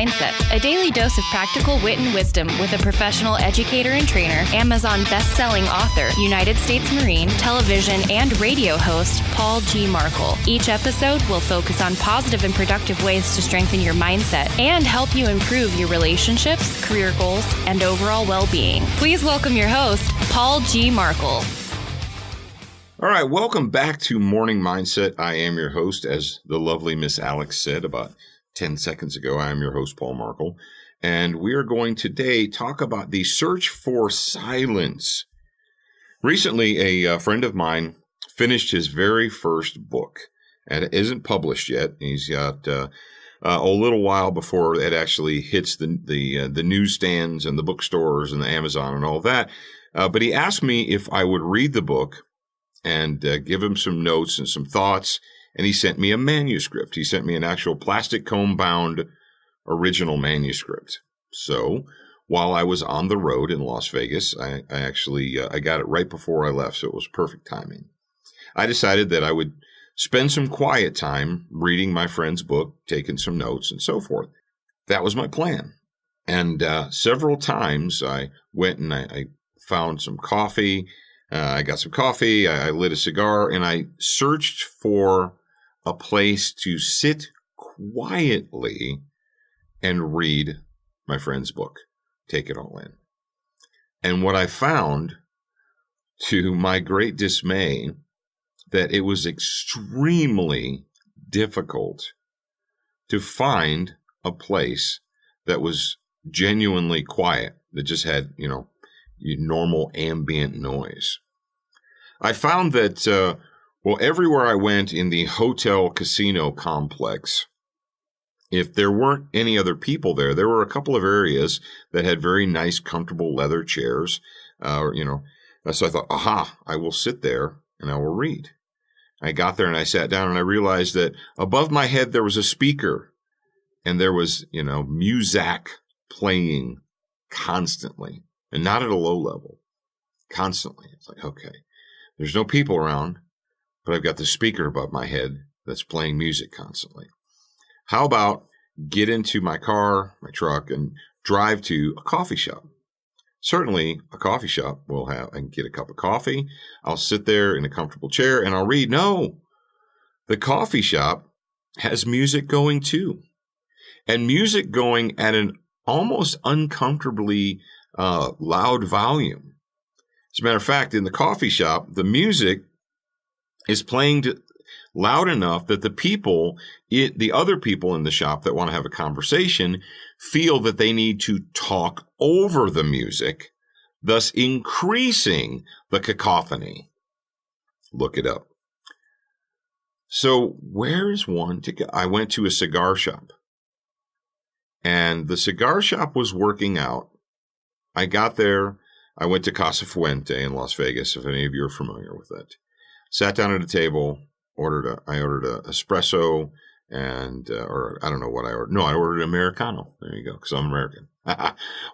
Mindset, a daily dose of practical wit and wisdom with a professional educator and trainer, Amazon best-selling author, United States Marine, television and radio host, Paul G. Markle. Each episode will focus on positive and productive ways to strengthen your mindset and help you improve your relationships, career goals, and overall well-being. Please welcome your host, Paul G. Markle. All right, welcome back to Morning Mindset. I am your host, as the lovely Miss Alex said about 10 seconds ago. I am your host, Paul Markle, and we are going today talk about the search for silence. Recently, a friend of mine finished his very first book, and it isn't published yet. He's got a little while before it actually hits the newsstands and the bookstores and the Amazon and all that. But he asked me if I would read the book and give him some notes and some thoughts, and he sent me a manuscript. He sent me an actual plastic comb-bound original manuscript. So while I was on the road in Las Vegas, I got it right before I left, so it was perfect timing. I decided that I would spend some quiet time reading my friend's book, taking some notes, and so forth. That was my plan. And several times I went and I found some coffee. I got some coffee, I lit a cigar, and I searched for a place to sit quietly and read my friend's book, take it all in. And what I found, to my great dismay, that it was extremely difficult to find a place that was genuinely quiet, that just had, normal ambient noise. I found that, everywhere I went in the hotel casino complex, if there weren't any other people there, there were a couple of areas that had very nice, comfortable leather chairs, So I thought, I will sit there and I will read. I got there and I sat down and I realized that above my head there was a speaker and there was, music playing constantly. And not at a low level, constantly. It's like, okay, there's no people around, but I've got the speaker above my head that's playing music constantly. How about get into my car, my truck, and drive to a coffee shop? Certainly, a coffee shop I can get a cup of coffee. I'll sit there in a comfortable chair and I'll read. No, the coffee shop has music going too. And music going at an almost uncomfortably loud volume. As a matter of fact, in the coffee shop, the music is playing loud enough that the other people in the shop that want to have a conversation feel that they need to talk over the music, thus increasing the cacophony. Look it up. So where is one to go? I went to a cigar shop, and the cigar shop was working out. I got there. I went to Casa Fuente in Las Vegas, if any of you are familiar with it. Sat down at a table, I ordered a espresso, or I don't know what I ordered. No, I ordered an Americano. There you go, because I'm American.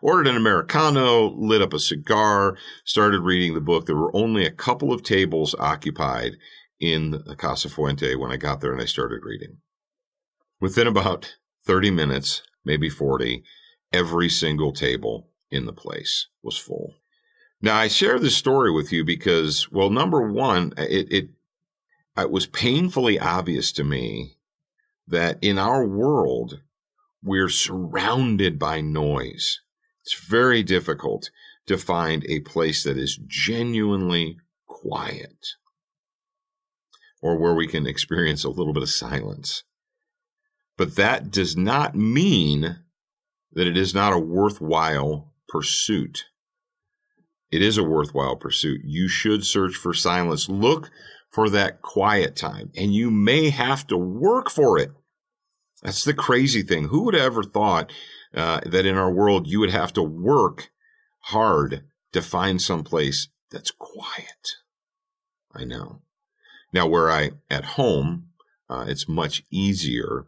Ordered an Americano, lit up a cigar, started reading the book. There were only a couple of tables occupied in the Casa Fuente when I got there, and I started reading. Within about 30 minutes, maybe 40, every single table in the place was full. Now, I share this story with you because, number one, it was painfully obvious to me that in our world, we're surrounded by noise. It's very difficult to find a place that is genuinely quiet or where we can experience a little bit of silence. But that does not mean that it is not a worthwhile pursuit. It is a worthwhile pursuit. You should search for silence. Look for that quiet time, and you may have to work for it. That's the crazy thing. Who would have ever thought that in our world you would have to work hard to find some place that's quiet? I know. Now, at home, it's much easier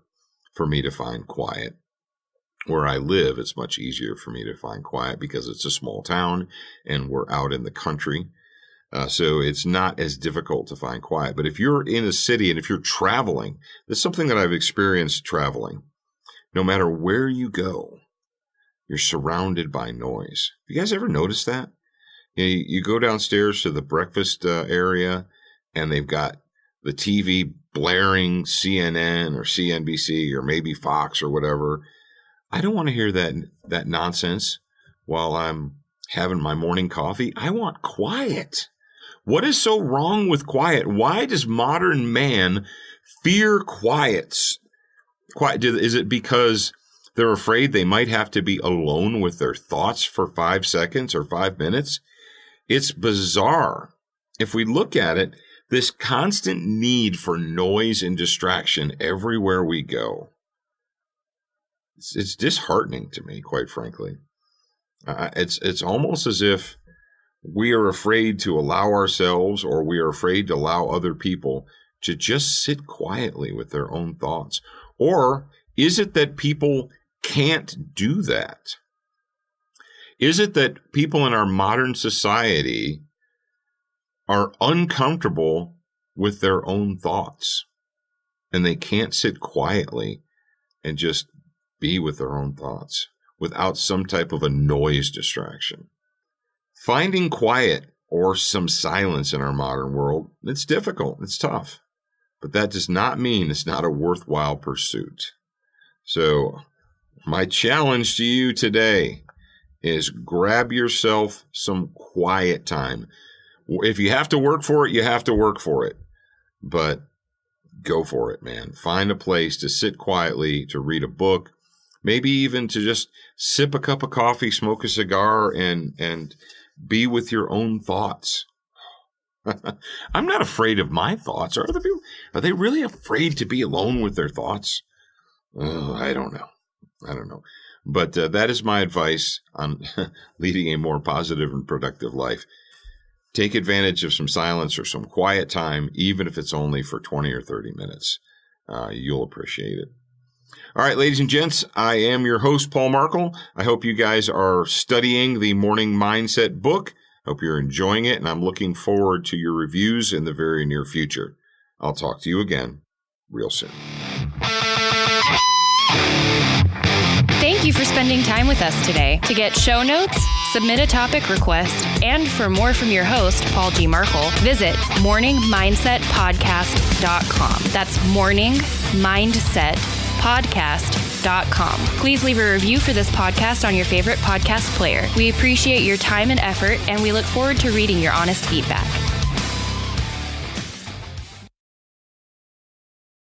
for me to find quiet. Where I live, it's much easier for me to find quiet because it's a small town and we're out in the country. So it's not as difficult to find quiet. But if you're in a city and if you're traveling, that's something that I've experienced traveling. no matter where you go, you're surrounded by noise. You guys ever notice that? You go downstairs to the breakfast area, and they've got the TV blaring CNN or CNBC or maybe Fox or whatever. I don't want to hear that nonsense while I'm having my morning coffee. I want quiet. What is so wrong with quiet? Why does modern man fear quiet? Is it because they're afraid they might have to be alone with their thoughts for 5 seconds or 5 minutes? It's bizarre. If we look at it, this constant need for noise and distraction everywhere we go, it's disheartening to me, quite frankly. It's almost as if we are afraid to allow ourselves, or we are afraid to allow other people to just sit quietly with their own thoughts. Or is it that people can't do that? Is it that people in our modern society are uncomfortable with their own thoughts and they can't sit quietly and just be with their own thoughts without some type of a noise distraction? Finding quiet or some silence in our modern world, it's difficult, it's tough, but that does not mean it's not a worthwhile pursuit. So my challenge to you today is grab yourself some quiet time. If you have to work for it, you have to work for it, but go for it, man. Find a place to sit quietly, to read a book, maybe even to just sip a cup of coffee, smoke a cigar, and be with your own thoughts. I'm not afraid of my thoughts. Are other people? Are they really afraid to be alone with their thoughts? I don't know. But that is my advice on leading a more positive and productive life. Take advantage of some silence or some quiet time, even if it's only for 20 or 30 minutes. You'll appreciate it. All right, ladies and gents, I am your host, Paul Markle. I hope you guys are studying the Morning Mindset book. Hope you're enjoying it, and I'm looking forward to your reviews in the very near future. I'll talk to you again real soon. Thank you for spending time with us today. To get show notes, submit a topic request, and for more from your host, Paul G. Markle, visit morningmindsetpodcast.com. That's morningmindsetpodcast.com. Please leave a review for this podcast on your favorite podcast player. We appreciate your time and effort, and we look forward to reading your honest feedback.